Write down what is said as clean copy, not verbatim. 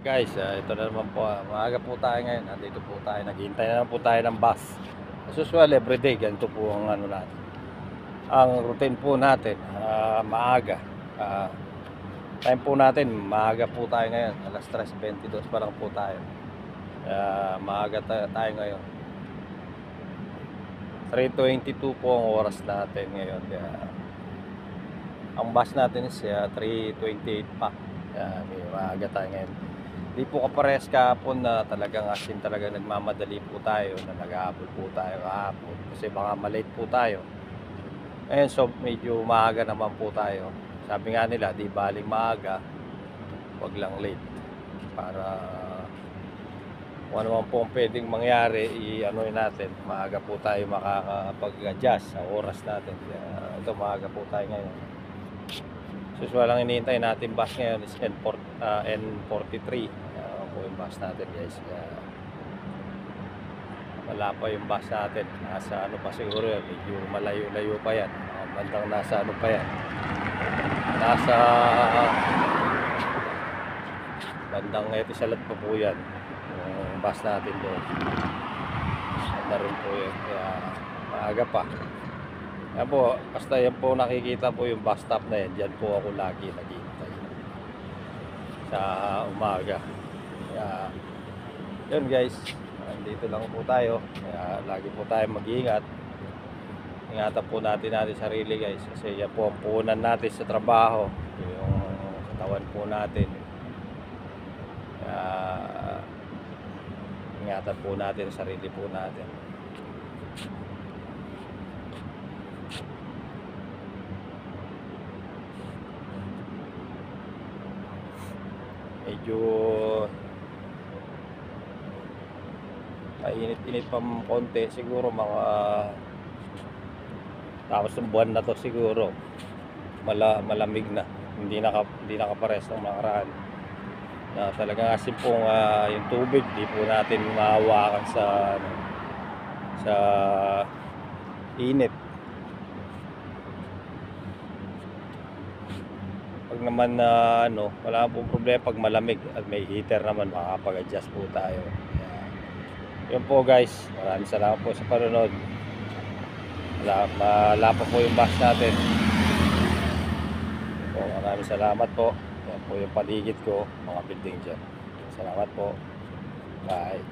Guys, ito na naman po, maaga po tayo ngayon. Nandito po tayo, naghihintay na naman po tayo ng bus. As usual, everyday, ganito po ang ano natin. Ang routine po natin, maaga. Ah, Time po natin, maaga po tayo ngayon. Alas 3:22 pa lang po tayo. Maaga tayo ngayon. 3:22 po ang oras natin ngayon. Ang bus natin is 3:28 pa. May maaga tayo ngayon. Di po kaparehas kahapon na talagang asin talaga nagmamadali po tayo, na nag-aabol po tayo kahapon kasi baka malate po tayo. Ngayon so medyo maaga naman po tayo. Sabi nga nila, di baling maaga, wag lang late. Para kung ano man po ang pwedeng mangyari, i-ano natin, maaga po tayo makakapag-adjust sa oras natin. Ito maaga po tayo ngayon. Usual lang hinihintay natin bus ngayon is N43. Po yung bus natin guys. Wala pa yung bus natin. Nasa ano pa siguro yan. Medyo malayo-layo pa yan. Bandang nasa ano pa yan. Nasa bandang Etisalat pa po yan. Yung bus natin doon. Banda rin po yun. Kaya maaga pa. Yan po, basta yan po nakikita po yung bus stop na yan. Diyan po ako lagi naghihintay sa umaga. Kaya yun guys, dito lang po tayo. Kaya lagi po tayo mag-iingat. Ingatan po natin sarili guys. Kasi yan po ang puhunan natin sa trabaho. Yung katawan po natin. Kaya ingatan po natin sarili po natin. Medyo init pa konti siguro mga tapos ng buwan na to siguro malamig na, hindi nakapares ng mga nakaraan na talagang asin pong yung tubig di po natin mahawakan sa init. Pag naman wala pong problema pag malamig at may heater naman, makakapag-adjust po tayo. Yun po guys, maraming salamat po sa panonood. Wala pa po yung bus natin. So, maraming salamat po. Yan po yung paligid ko, mga building dyan. Salamat po. Bye.